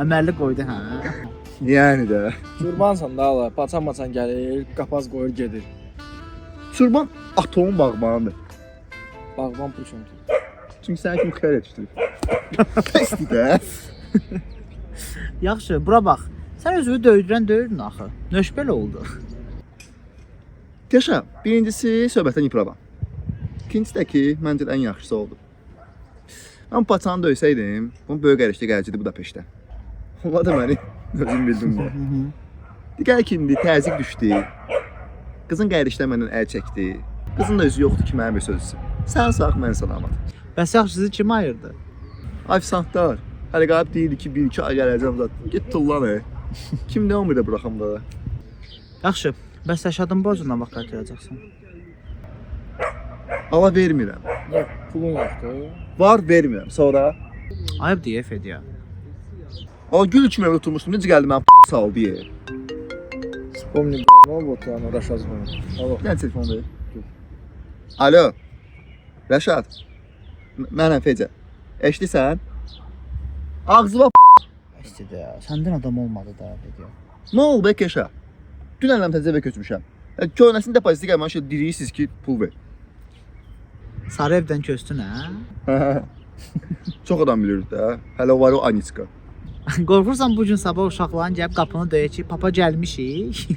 Əməlli qoydu hə. Yəni də. Qurbansan da Allah, paçan gəlir, qapaz qoyur gedir. Çurban atomun bağbanıdır. Bağban puşun. Çünki sən kimi xeyr etişdirir. Bəsdir də. Yaxşı, bura bax. Sən özünü döyürün axı. Nöş belə oldu. Yaşa, birincisi söhbətdən yıpıram. İkincisi də ki, məncə ən yaxşısı oldu. Mən paçanı döysəydim, bunu böyük ərişdə gələcəkdi Budapeştə. Ola da məni özüm bildim də. Digər kimdi, təzik düşdü. Qızın qərişdə məndən əl çəkdi. Qızın da özü yoxdur ki, mənim bir sözüsün. Sən sağ, mən salamat. Bəs yaxşısı kim ayırdı? Afisantlar. Hələ qalib deyildi ki, 1-2 ay gələcəm zaten. Get tullan Kim nə olmur da bıraxım da. Yaxşı, bəs Rəşadın borcundan vaxt qaytaracaqsan? Ala vermirəm. Yox, pulun yoxdur. Var, vermirəm. Sonra Ayıb deyə Fediya. o gül kimi evdə oturmuşdum. Necə gəldi mən saldı yer. Вспомни, вот она Раша звонит. Алло. Gəl telefon ver. Alo. Rəşad. Mənəm Fecə. Eşidirsən? Ağzıva İstədi ya. Səndən adam olmadı da Fediya. Nə oldu Keşa? Dünən təzə evə köçmüşəm. Köynəsinin depoziti gəlmən şey deyirsiniz ki, pul ver. Sarı evdən köstün hə? Çox adam bilir də. Hələ var o Aniçka. Qorxursan bu gün sabah uşaqların gəlib qapını döyəcək ki, papa gəlmişik.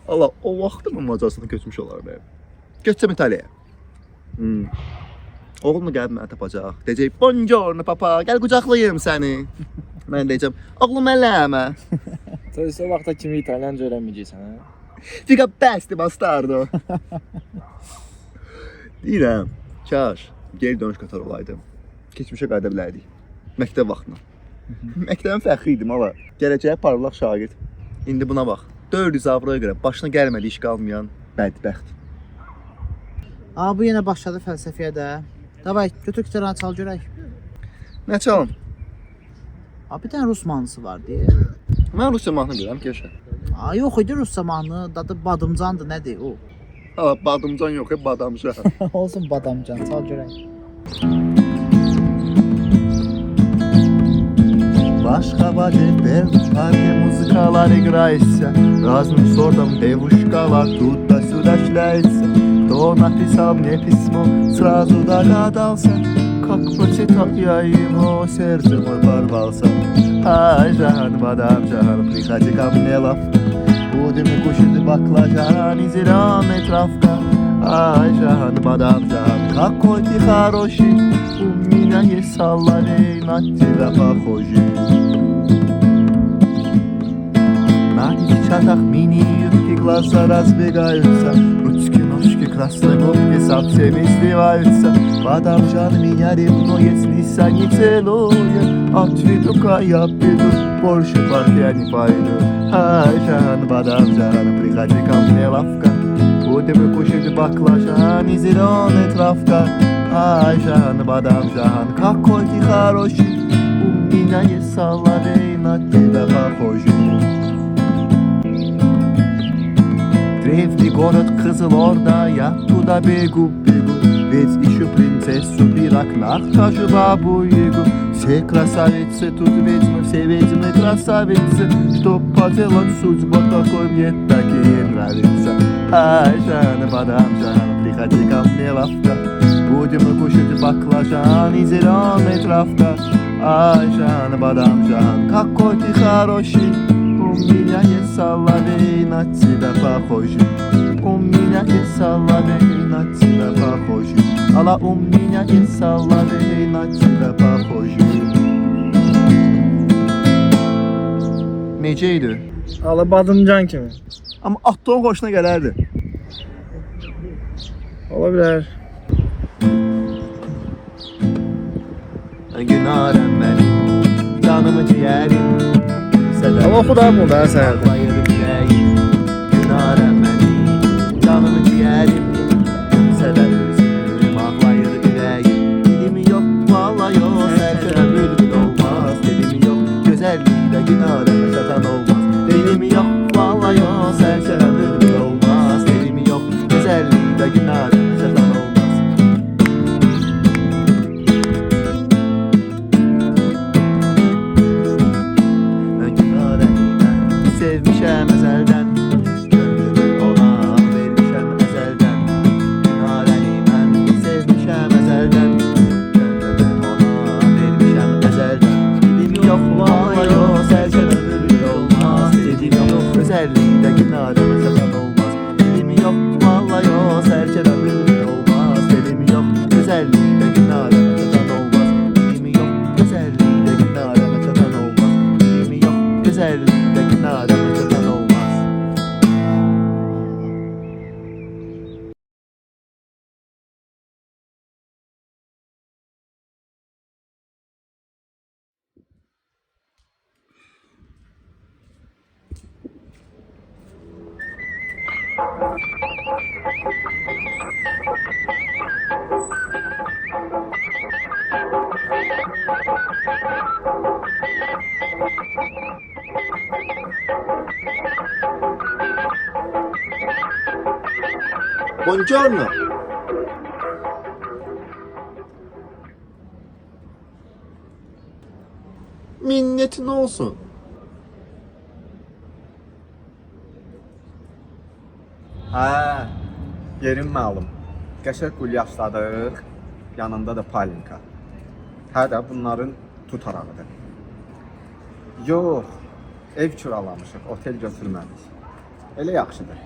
Allah, o vaxtı mı Macarstana köçmüş olar bəyəm? Köçsəm İtaliyaya. Oğlum da gəlib mənə tapacaq. Deyəcək, buongiorno papa, gəl qucaqlayım səni. Mən deyəcəm, oğlum ələmə. То есть o vaxta kimi İtalyanca öyrənməyəcəksən, hə? Fica besti bastardo. Deyirəm, kaş geri dönüş qatar olaydım. Keçmişə qayıda bilərdik. Məktəb vaxtına. Məktəbin fəxri idim ala. Gələcəyə parlaq şagird. İndi buna bax. 400 avroya görə başına gəlmədi iş qalmayan bədbəxt. Bu yenə başladı fəlsəfiyə də. Davay, götür gitarını çal görək. Nə çalım? Bir dənə rus mahnısı var deyə. Mən Rusya mahnı görəm keşə. Yox idi rus mahnı, dadı badımcandır, nədir o? Badımcan yox, badamca. Olsun badamcan, çal görək. Başka вадебер, парке музыкалар играется. Разным сортом девушкалар туда-сюда шляется. Кто написал мне письмо, сразу догадался. Как прочитал я его, сердце мой порвался. Ай, Жан, мадам Жан, приходи ко мне лавка. Будем кушать баклажан и зеленая травка. Ай, Жан, мадам Жан, какой ты хороший. У меня есть соловей, на тебя похожий. На девчатах мини-юбки глаза разбегаются. Ручки-ножки, красные губки совсем издеваются. Мадам-жан меня ревнует, слиса не целует. Отведу-ка я беду, больше в парк я не пойду. Ай, Жан, мадам-жан, приходи ко мне лавка. Будем кушать баклажан и зеленая травка. Ай, Жан, мадам-жан, какой ты хороший. У меня есть соловей, на тебя похожий. Древний город Кызылорда, я туда бегу. Ведь ищу принцессу и на хожу бабу-ягу. Все красавицы, тут ведьмы, все ведьмы красавицы. Что поделать, судьба такой, мне такие нравится. Ай, Жан, мадам Жан, приходи ко мне лавка. Будем кушать баклажан и зеленая травка. Ай, Жан, мадам Жан, какой ты хороший. У меня есть соловей, на тебя похожий. У меня есть соловей, на тебя похожий. Ала, у меня есть соловей, на тебя похожий. Necəydi? Ala badımcan kimi. Amma atdığın xoşuna gələrdi. Ola bilər. Günarəm mənim, canımı ciğərim. Ama oxu da bunu da sənədə. Günarəm mənim, canımı ciğərim. Səbəb üzüm, ağlayır ürəyim. Dilimi yox, vallahi yox, sərkərə bülbül olmaz. Dilimi yox, gözəllikdə günarəmə çatan olmaz. Dilimi yox, vallahi yox, sərkərə bülbül olmaz. Dilimi yox, gözəllikdə günarəmə çatan olmaz. Buongiorno. Minnetin olsun. Ha, yerim məlum. Qəşəng qul yaşladıq. Yanında da palinka. Hə də bunların tutarağıdır. Yox, ev kiralamışıq, otel götürmədik. Elə yaxşıdır.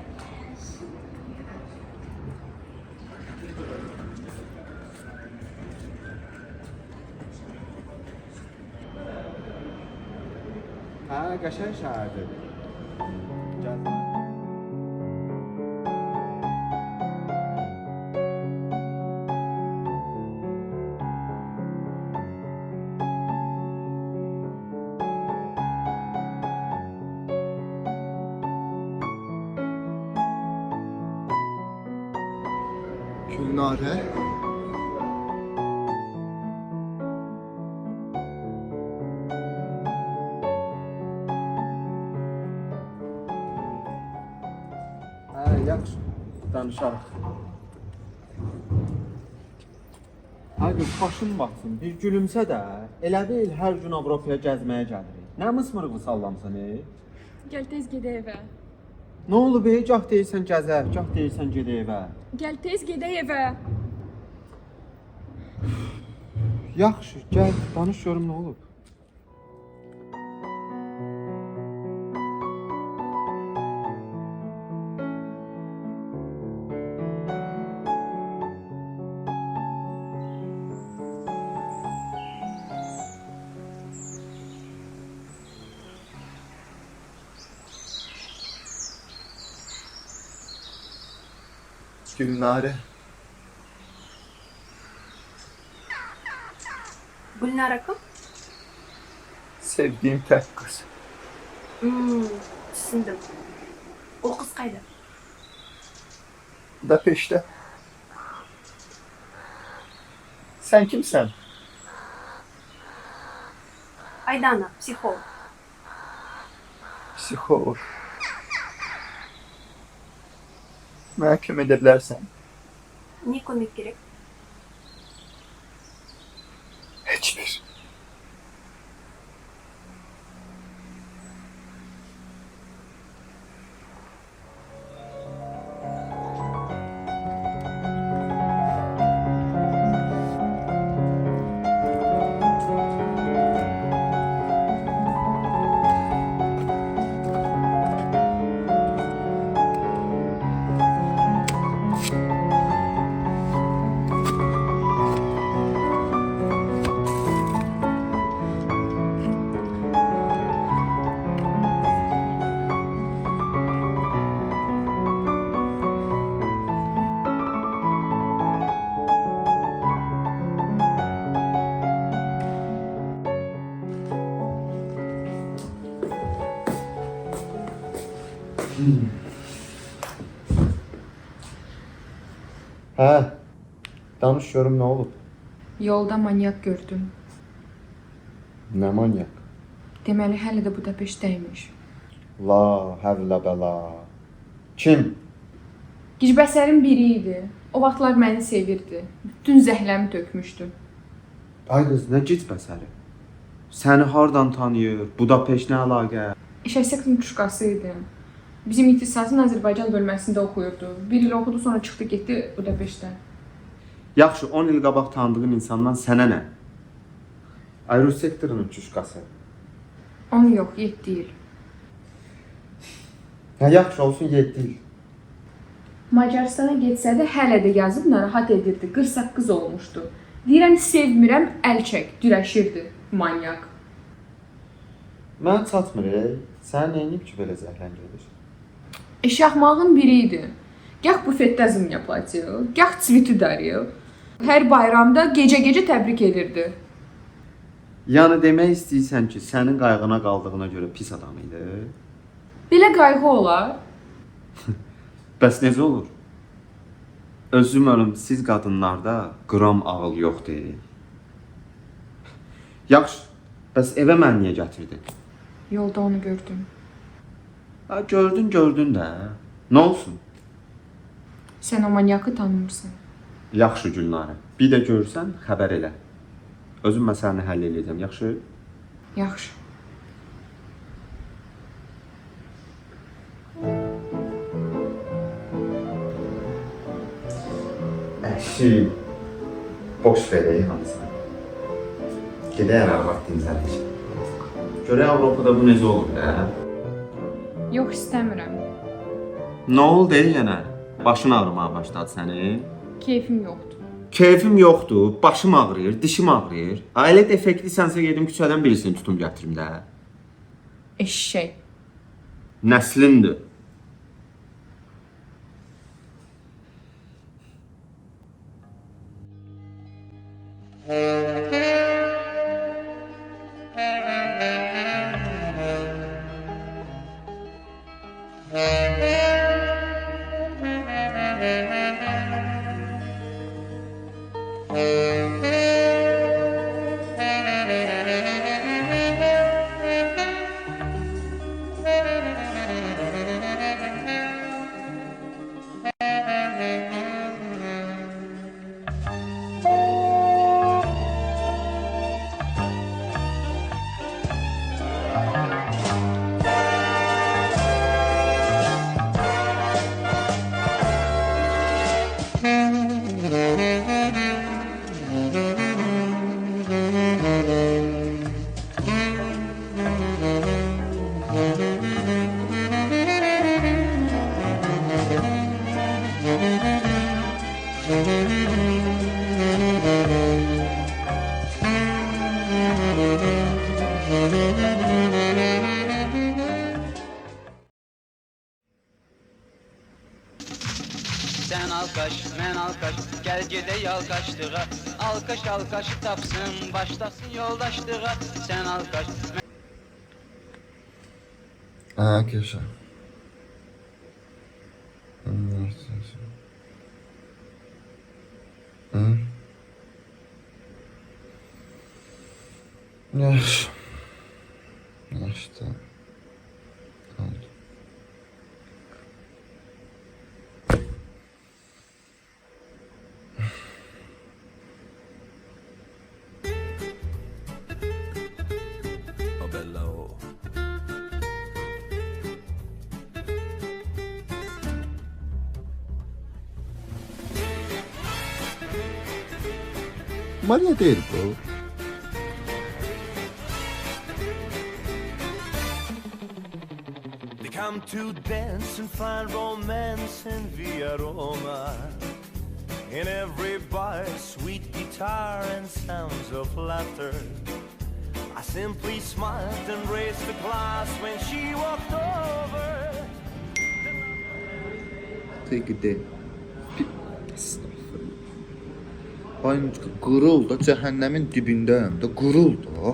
Hə, qəşəng şəhərdir. Gəl. Gülnare. Hə, yaxşı. Danışarıq. Ay qız, başım batsın, bir gülümsə də, elə deyil hər gün Avropaya gəzməyə gəlirik. Nə mısmırıqlı sallamsan, Gəl tez gedək evə. Nə olub, gah deyirsən gəzər, gah deyirsən gedə evə. Gəl tez gedək evə. Yaxşı, gəl, danış görüm nə olub. Gülnare. Gülnara kim? Sevdiğim tek kız. Düşündüm. O kız kaydı. Da peşte. Sen kimsen? Aydana, psikolog. Psikolog. Mahkum edebilirsen. Ne komik gerek? Hiçbir. Hə, danış görüm nə olub? Yolda manyak gördüm. Nə manyak? Deməli hələ də Budapeştdəymiş. La həvlə bəla. Kim? Gicbəsərin biri idi. O vaxtlar məni sevirdi. Bütün zəhləmi tökmüşdü. Ay qız, nə gic bəsəri? Səni hardan tanıyır? Budapeşt nə əlaqə? İşəsəktin tuşqası idi. Bizim ixtisasın Azərbaycan bölməsində oxuyurdu. Bir il oxudu, sonra çıxdı getdi Budapeştə. Yaxşı, 10 il qabaq tanıdığın insandan sənə nə? Ayrı sektorunun çuşqası. Onu yox, 7 il. Hə, yaxşı olsun 7 il. Macaristana getsə də hələ də yazıb narahat edirdi. 48 olmuşdu. Deyirəm sevmirəm, əl çək, dirəşirdi manyak. Mən çatmır, sən neyinib ki belə zəhlən gedir? Eşaxmağın biri idi. Gah bufetdə zım yapacaq, gah çiviti darıyıq. Hər bayramda gecə-gecə təbrik edirdi. Yəni demək istəyirsən ki, sənin qayğına qaldığına görə pis adam idi? Belə qayğı olar. Bəs necə olur? Özüm siz qadınlarda qram ağıl yoxdur. Yaxşı. Bəs evə mən niyə gətirdin? Yolda onu gördüm. Ha, gördün də. Nə olsun? Sən o manyakı tanımırsan. Yaxşı Gülnarə. Bir də görsən xəbər elə. Özüm məsələni həll edəcəm, yaxşı? Yaxşı. Əşi. Boş verək hamısını. Gedək arvad dincəliş. Görək Avropada bu necə olur da? Yox, istəmirəm. Nə oldu yenə? Başın ağrımağa başladı sənin? Keyfim yoxdur. Keyfim yoxdur, başım ağrıyır, dişim ağrıyır. Ha, elə defektliyəsə gedim küçədən birisini tutum gətirim də. Eşşək. Nəslindir. Sen alkaş, men alkaş, gel gede yalkaşlığa. Alkaş alkaşı tapsın, başlasın yoldaşlığa. Sen alkaş, Ha, güzel. Hı? Yaş. Yaşta. Oldu. Maria değil bu. They come to dance and find romance in Via Roma. In every bar, sweet guitar and sounds of laughter. I simply smiled and raised the glass when she walked over. Tegide. Aynı qırıl da cəhənnəmin dibindəyəm də qırıl da.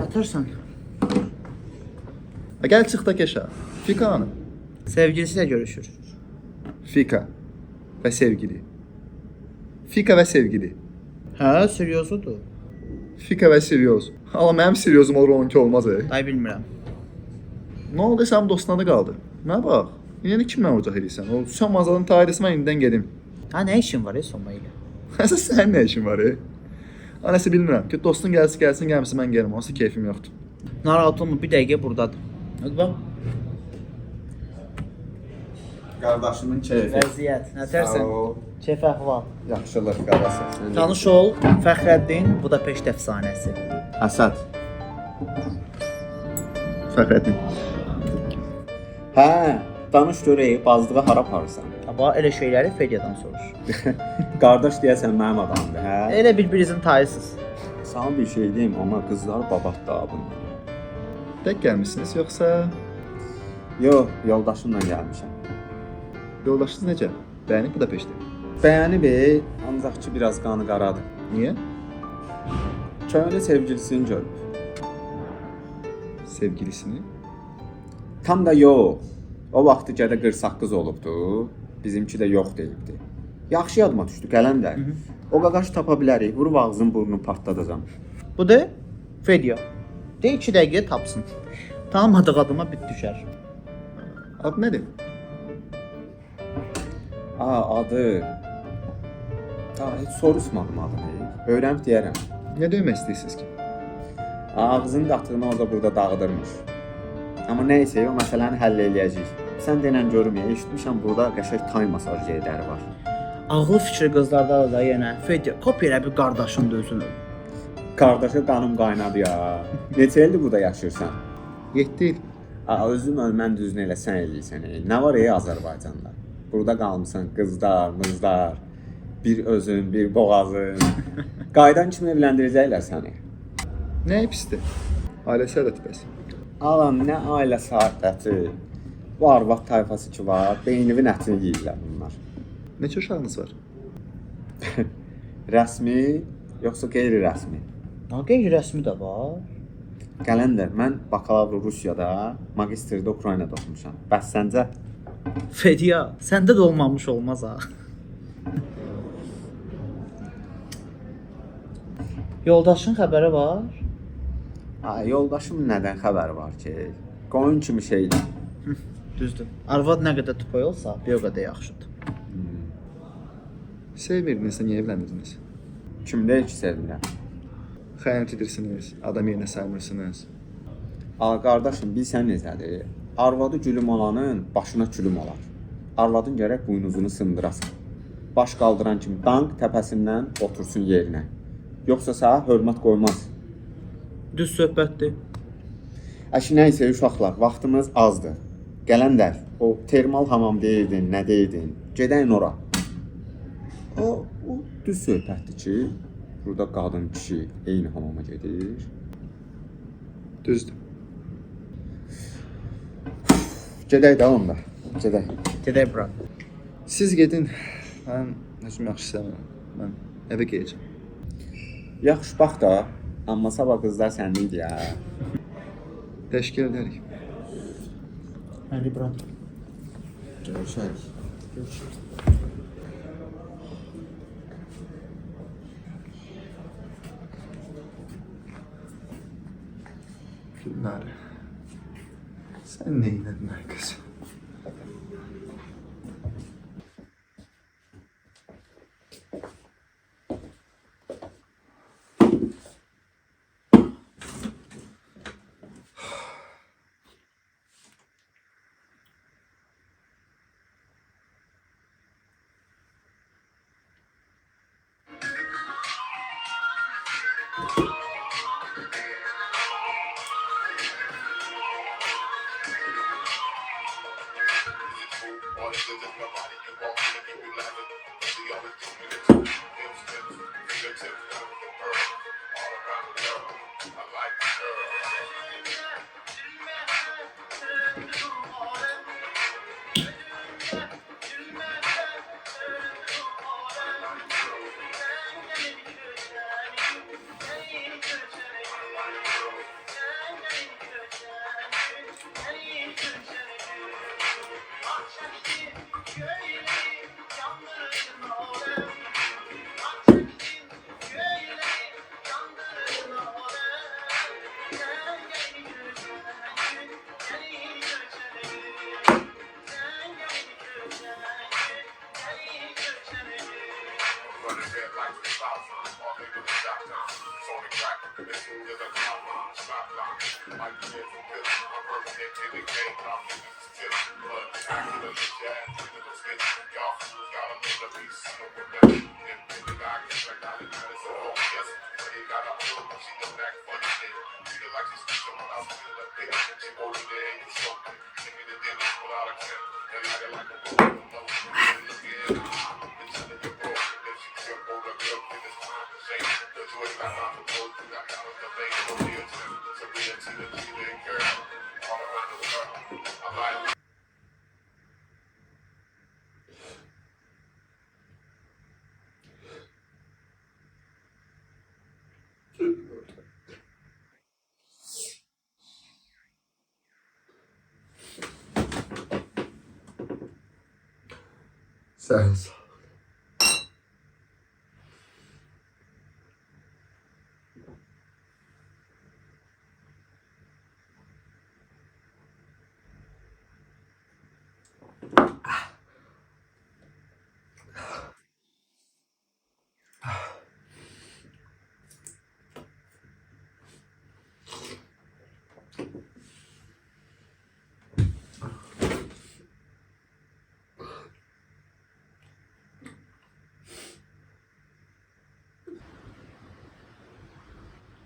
Atırsan. Gəl çıx da keşə. Fika hanım. Sevgilisiyle görüşür. Fika və sevgili. Fika və sevgili. Hə, seryozudur. Fika və seryoz. Amma mənim seryozum olur onunki olmaz. Ay bilmirəm. Nə oldu sənin dostuna da qaldı? Nə bax? Yəni kimlə ocaq edirsən? O Süsən Mazalın tarixi mən indidən gedim. Ha, nə işin var Soma ilə? Əsas sənin nə işin var? Anəsə bilmirəm ki, dostun gəlsin, gəlməsin mən gəlməm. Onsuz keyfim yoxdur. Narahat olma, bir dəqiqə buradadır. Hadi bax. Qardaşımın keyfi. Vəziyyət, nə tərsən? Keyf əhval. Yaxşılıq qardaşım. Tanış ol, Fəxrəddin Budapeşt əfsanəsi. Əsəd. Fəxrəddin. Hə, danış görək, bazlığa hara aparırsan? Aba, elə şeyləri Fedyadan soruş. Qardaş deyəsən mənim adamdır, hə? Elə bir-birinizin tayısız. Sana bir şey deyim, amma qızlar babat da bunlar. Tək gəlmisiniz yoxsa Yox, yoldaşımla gəlmişəm. yoldaşınız necə? Bəyənib Budapeşti. Bəyənib, ancaq ki biraz qanı qaradır. Niyə? Köhnə sevgilisini görüb. Sevgilisini. Tam da yox. O vaxtı gədə qırsaqqız olubdu. Bizimki də yox deyibdi. Yaxşı yadıma düşdü Qələndər. O qaqaş tapa bilərik. Vurub ağzın burnunu partladacam. Bu da Fedya. De 2 dəqiqəyə tapsın. Tanımadığı adama bit düşər. Ad nədir? Adı. Heç soruşmadım adını. Öyrənib deyərəm. Nə demək istəyirsiniz ki? Ağzının qatığını orada burada dağıdırmış. Amma nəysə, o məsələni həll eləyəcəyik. Sən denən görüm, eşitmişəm burada qəşəng tay masaj yerləri var. Ağlı fikri qızlarda da yenə Fedya kop elə bir qardaşın özünü. Qardaşı qanım qaynadı ya. Neçə ildir burada yaşayırsan? 7 il. Özüm ölmən düzünü elə sən eləyirsən. Nə var Azərbaycanda? Burada qalmısan qızlar, mızlar, bir özün, bir boğazın. Qaydan kimi evləndirəcəklər səni. Nə pisdir? Ailə səadəti bəs. Alan, nə ailə saadəti. Bu arvad tayfası ki var, beynivin ətini yeyirlər bunlar. Neçə uşağınız var? Rəsmi, yoxsa qeyri-rəsmi? Qeyri-rəsmi də var. Qələndər, mən bakalavr Rusiyada, magistrdə Ukraynada oxumuşam. Bəs səncə? Fedya, səndə də olmamış olmaz ha. Yoldaşın xəbəri var? Yoldaşım nədən xəbəri var ki? Qoyun kimi şeydir. Düzdür. Arvad nə qədər tüpay olsa, bir o qədər yaxşıdır. Sevmirdinizsə niyə evlənirdiniz? Kimdə heç sevmirəm. Xəyanət edirsiniz, adam yerinə saymırsınız. Qardaşım, bilsən necədir? Arvadı gülüm olanın başına külüm olar. Arvadın gərək buynuzunu sındırasan. Baş qaldıran kimi dank təpəsindən otursun yerinə. Yoxsa sənə hörmət qoymaz. Düz söhbətdir. Əşi nəysə uşaqlar, vaxtımız azdır. Qələndər, o termal hamam deyirdin, nə deyirdin? Gedəyin ora. O düz söhbətdir ki, burada qadın, kişi eyni hamama gedir. Düzdür. Gedək də onda. Gedək. Gedək bura. Siz gedin. Mən özüm yaxşı istəmirəm. Mən evə gedəcəm. Yaxşı bax da, amma sabah qızlar səndə idi ya. Təşkil edərik. Hadi bura. Görüşərik. Gülnare. Sən nə elədin ay qız? Sən sağ ol.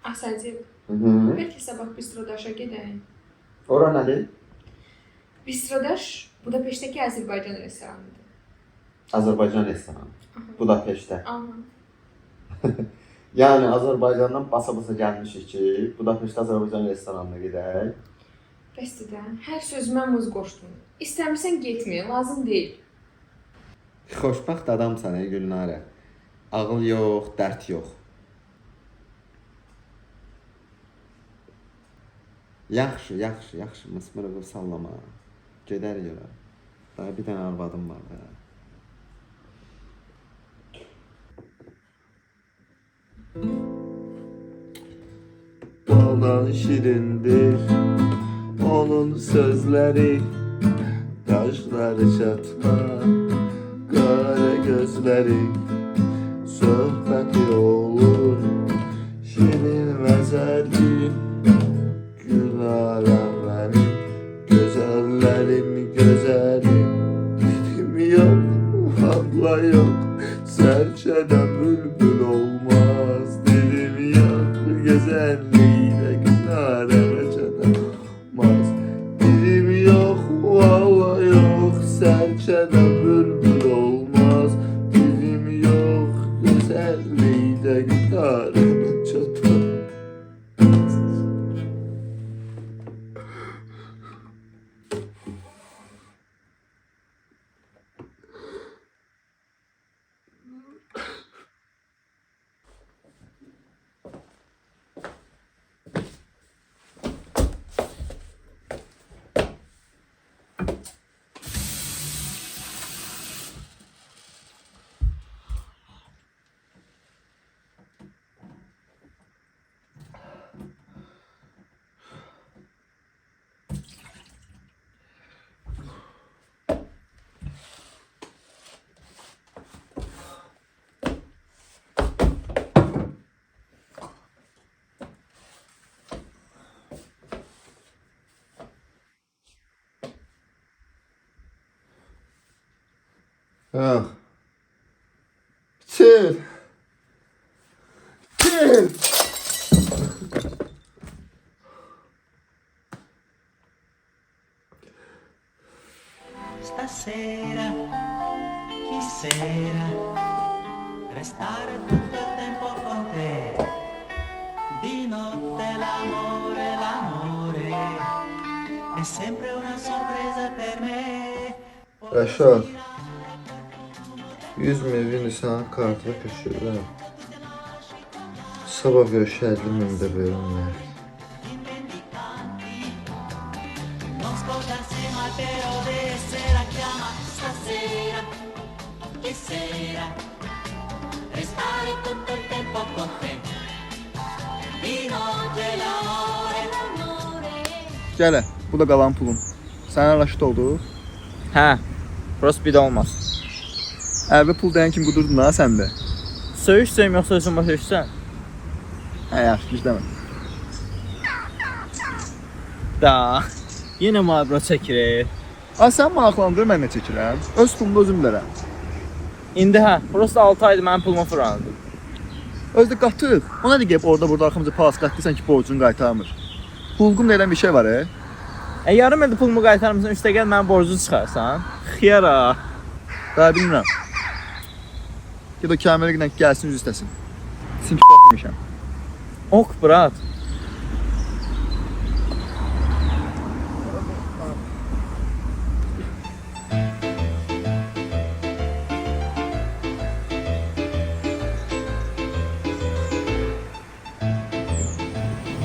Asacıq. Bəlkə sabah Bistrodaşa gedək. Ora nədir? Bistrodaş Budapeştdəki Azərbaycan restoranıdır. Azərbaycan restoranı. Budapeştdə. Aha. Yəni Azərbaycandan basa-basa gəlmişik ki, Budapeştdə Azərbaycan restoranına gedək. Bəsdir də, hər sözümə muz qoşdun. İstəmirsən getməyə, lazım deyil. Xoşbəxt adamsan ey Gülnarə. Ağıl yox, dərd yox. Yaxşı, yaxşı, yaxşı. Mısmırığı sallama. Gedər yola. Daha bir dənə arvadım var da. Baldan şirindir onun sözleri, kaşları çatma, kara gözleri, sohbeti olur şirin mezelli. Gülarem benim, güzellerim güzelim. Dedim yok, abla yok, serçeden bülbül olmaz. Dedim yok, güzelliğine Gülarem çeden olmaz. Dedim yok, valla yok, serçeden bülbül olmaz. Dedim yok, güzelliğine Gülarem çeden. Ah. Bitir. Bitir. Stasera quisiera restare tutto il tempo con te. Di notte l'amore è sempre una sorpresa per me. Rəşad, 100 milini sana kartına köşürürəm. Sabah görüşə 50 min də verirəm. Non scordarsi mai però di essere chiama stasera quisiera restare tutto il tempo con te. Di notte l'amore Gələ, bu da qalan pulum. Sənə raşit oldu. Hə, prost bir də olmaz. Əvvə pul deyən kim qudurdun ha səndə? Söyüş yoxsa özün başa düşsən? Hə, yaxşı, gizləmə. Da, yenə mühabirə çəkirik. Sən maraqlandır, mən nə çəkirəm? Öz pulumu özüm bilərəm. İndi hə, prost 6 aydır mənim pulumu fırlandı. Özdə qatıq. Ona da gəlib orada burada arxamıza pas qatdıysan ki, borcunu qaytarmır. Pulqum deyilən bir şey var, Yarım ildir pulumu qaytarmısan, üstə gəl mənim borcunu çıxarsan. Xiyara. Daha bilmirəm. Ged o kəmərə gidən gəlsin, üz istəsin. Simki demişəm. Ok, brat.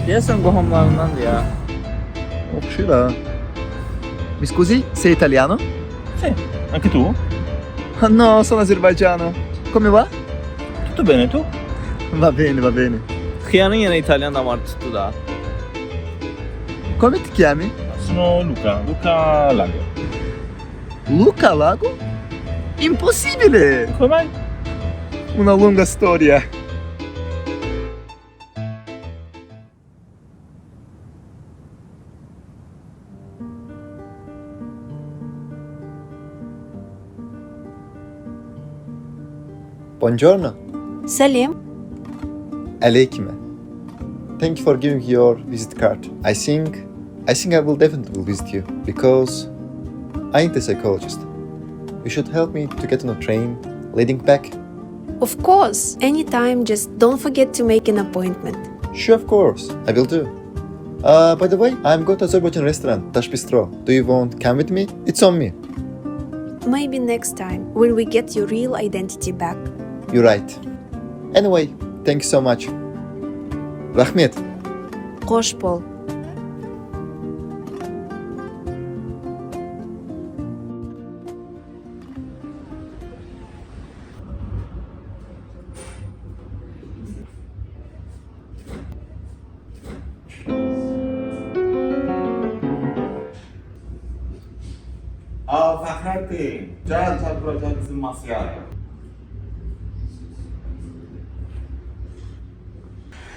Deyəsən qohumlarındandır ya. Oxşuyur ha. Mi scusi, sei italiano? Sì, anche tu? No, sono Azerbaycano. Come va? Tutto bene, tu? Va bene, va bene. Xiyanın yine İtalyan damarı tuttu da. Come ti chiami? Sono Luca Lago. Luca Lago? Impossibile! Come mai? Una lunga storia. Buongiorno. Salim. Aleyküm. Thank you for giving your visit card. I think I will definitely visit you because I need a psychologist. You should help me to get on a train leading back. Of course. Anytime, just don't forget to make an appointment. Sure, of course, I will do. By the way, I'm going to Azerbaijan restaurant, Tash Bistro. Do you want to come with me? It's on me. Maybe next time, when we get your real identity back. You're right. Anyway, thank you so much. Rahmet. Qosh bol. Fəxrəddin, gəl tədbirə bizim masaya.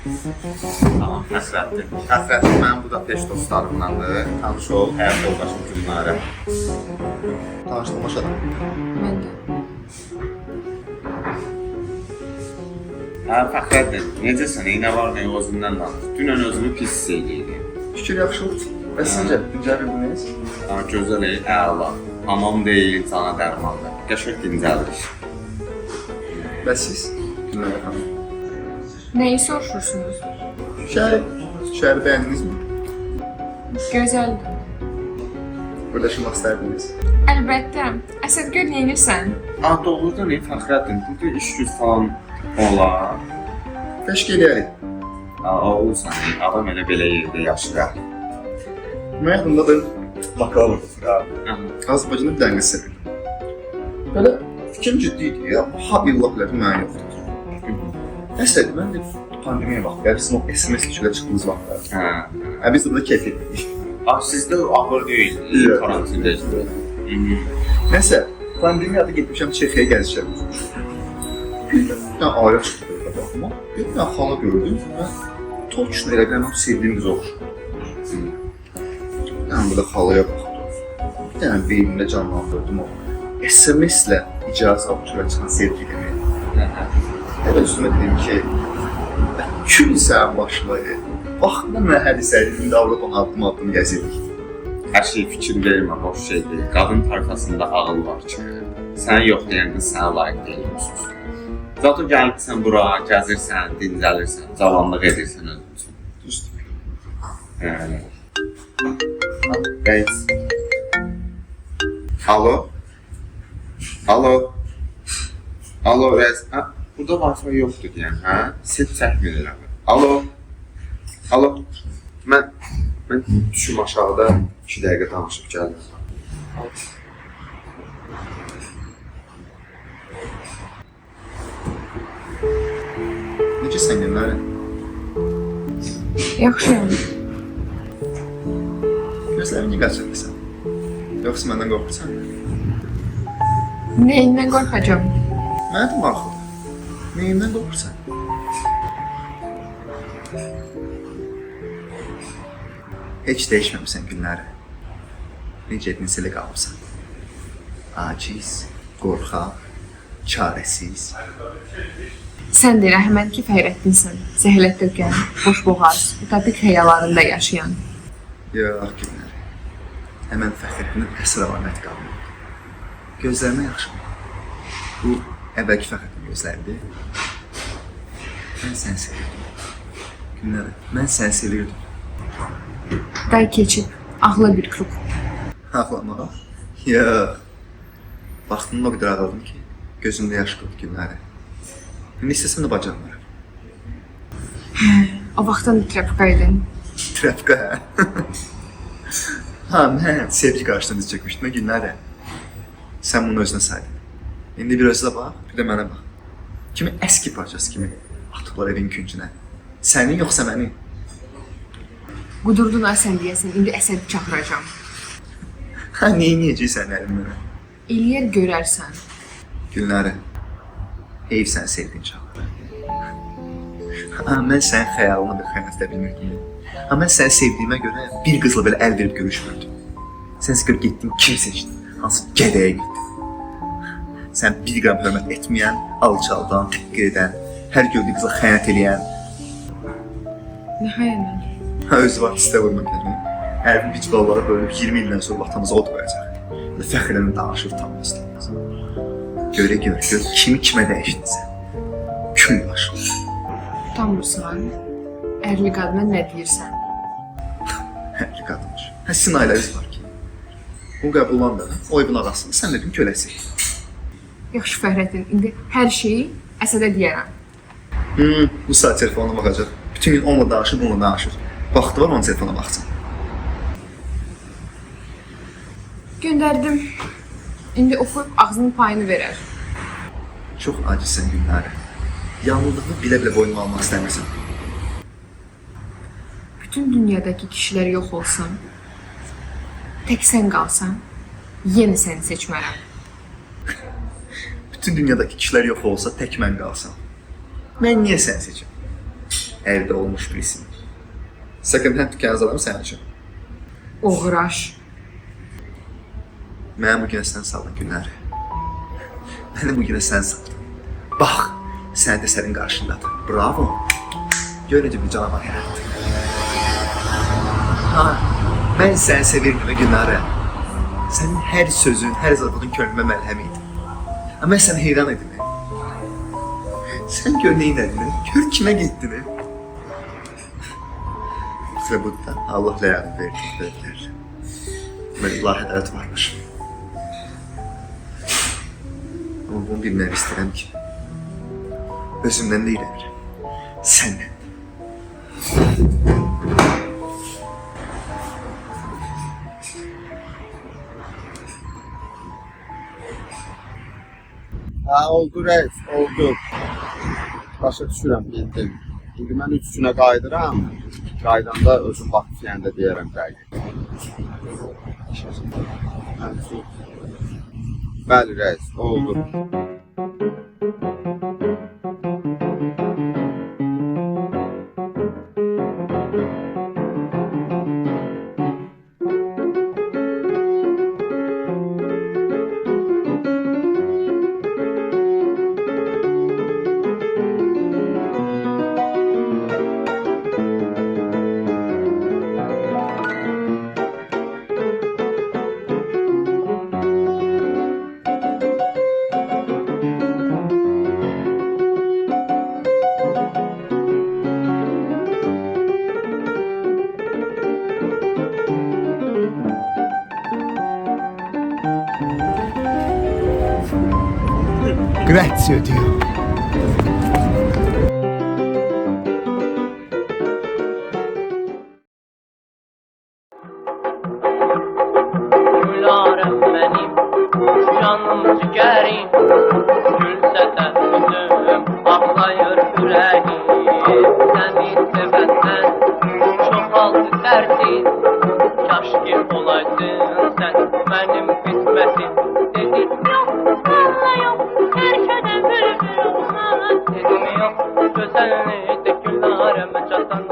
Tamam, Fəxrəddin. Fəxrəddin mənim Budapest dostlarımdandır. Tanış ol, həyat yoldaşım Gülnarə. Tanıştığıma şadam. Mən də. Fəxrəddin, necəsən? Nə var, nə özündən danış. Dünən özümü pis hiss edirdim. Fikir yaxşı oldu. Bəs sizcə, dincəlbildiniz? Gözəl, əla. Hamam deyil, cana dərmandır. Qəşəng dincəlirik. Bəs siz? Günlər xanım. Nəyi soruşursunuz? Şəhəri bəyəndinizmi? Gözəldir. Burada yaşamaq istərdiniz? Əlbəttə. Əsəd gör neynirsən? Doğrudan, Fəxrəddin, burada iş güc falan olar. Təşkil eləyərik. Olsan, adam elə belə yerdə yaşayır. Mən yadımda da bakalımdır ha. Azərbaycanda bir dənə qız sevirdim. Belə fikrim ciddi idi ya. Ha illah bilədim mənə yoxdur. Nəsədir, mən də pandemiya vaxtı, yəni sizin o SMS çölə çıxdığınız vaxtlar. Biz də burada keyf etdik. Sizdə ağır deyil, karantindəyiz. Nəsə, pandemiyada getmişəm Çexiyaya gəzişəm. Bir dənə ailə çıxdı burada baxıma. Bir dənə xala gördüm və точно elə biləm sevdiyim qız olur. Yəni burada xalaya baxdım. Bir dənə beynimdə canlandırdım o. SMS-lə icazə alıb çölə çıxan sevgilimi. Elə üstümə dedim ki, kül sən başlayı. Vaxtında mən hədisəydim, indi Avropanı addım gəzirik. Hər şey fikir vermə, boş şey deyil. Qadın tayfasında ağıl var ki, sən yox deyən qız sənə layiq deyilmişsiniz. Zaten gəlibsən bura, gəzirsən, dincəlirsən, cavanlıq edirsən özün üçün. Düzdür. Guys. Alo? Alo? Alo, Rəz? Burada Wi-Fi yoxdur deyən, hə? Set çəkmir elə. Alo? Alo? Mən düşüm aşağıda 2 dəqiqə danışıb gəldim. Necəsən Gülnarə? Yaxşıyam. Gözlərimi niyə qaçırırsan? Yoxsa məndən qorxursan? Nəyindən qorxacam? Mənə də maraqlıdır. Nəyimdən qorxursan? Heç dəyişməmisən Gülnarə. Necə etdinsə elə qalmışsan. Aciz, qorxaq, çarəsiz. Sən də rəhmətli Fəxrəddinsən. Zəhlət tökən, boşboğaz, utopik xəyallarında yaşayan. Yox Gülnarə. Həmən Fəxrəddinin əsr əlaməti qalmadı. Gözlərinə yaxşı. Bu əvvəlki Fəxrəddin gözləridir. Mən səni sevirdim. Gülnarə, mən səni sevirdim. Day keçib, ağla bir kruq. Ağlamağa? Yox. Vaxtımda o qədər ağladım ki, gözümdə yaş qıldı Gülnarə. İndi istəsəm də bacarmıram. O vaxtdan da trapkaydın. Trapka, hə? Mən sevgi qarşısında diz çəkmişdim, Gülnarə. Sən bunu özünə saydın. İndi bir özünə bax, bir də mənə bax. Kimi əski parçası kimi atıblar evin küncünə. Səni yoxsa məni? Qudurdun ha sən deyəsən, indi əsəbi çağıracam. Hə, neyəcəksən əlimə? Eləyər görərsən. Gülnarə, heyf sən sevdin çağır. Ha, mən sənin xəyalına bir xəyanət edə bilmirdim. Ha, mən səni sevdiyimə görə bir qızla belə əl verib görüşmürdüm. Sən sıqır getdin, kim seçdin? Hansı qədəyə getdin? Sən bir qram hörmət etməyən, alçaldan, təhqir edən, hər gördüyü qıza xəyanət eləyən. Nə xəyanət? Ha, özü var, istə vurma gəlmə. Hər bir bic ballara bölüb 20 ildən sonra vaxtımıza od qoyacaq. Və fəxrlə danışır tanımaz. Görə, kimi kimə dəyişdin sən? Kül başım. Utanmırsan? Ərli qadına nə deyirsən? Ərli qadınmış. Hə, sizin ailəniz var ki. O qəbullandı, o evin ağasını, sən dedin köləsi. Yaxşı Fəxrəddin, indi hər şeyi Əsədə deyərəm. Bu saat telefonuna baxacaq. Bütün gün onunla danışır, bununla danışır. Vaxtı var onun telefona baxsın. Göndərdim. İndi oxuyub ağzının payını verər. Çox acizsən Gülnarə. Yalnızlığı bilə-bilə boynuma almaq istəmirsən. Bütün dünyadakı kişilər yox olsun, tək sən qalsan, yenə səni seçmərəm. Bütün dünyadakı kişilər yox olsa, tək mən qalsam. Mən niyə səni seçim? Əldə olmuş birisin. Second hand dükkanı azalarım sənin üçün. Oğraş. Mənə bu günə sən saldın Gülnarə. Məni bu günə sən saldın. Bax, sən də sənin qarşındadır. Bravo. Gör necə bir canavar yarattı. Ha, mən səni sevirdim Gülnarə. Sənin hər sözün, hər zarafatın könlümə məlhəm idi. Amma mən sənə heyran edim. Sən gör neynədin, gör kimə getdin. Və bu da Allah ləyaqət verdi. Deməli, ilahi ədalət varmış. Amma bunu bilmək istəyirəm ki, özümdən də irəmirəm, səndən. Hə, oldu reis, oldu. Başa düşürəm, bildim. İndi mən 3 günə qayıdıram. Qaydanda özüm vaxt istəyəndə deyərəm dəqiq. Bəli reis, oldu. Grazie Dio. Gülarım benim, canım ciğerim, gülse de üzüm, ağlayır yüreğim. Seni sevenden çok aldı dersin, kaş ki olaydın sen benim kısmetim. Dedim yok, valla yok, erkeden bülbül olmaz. Dedim yok, güzelliği de Gülarım çatan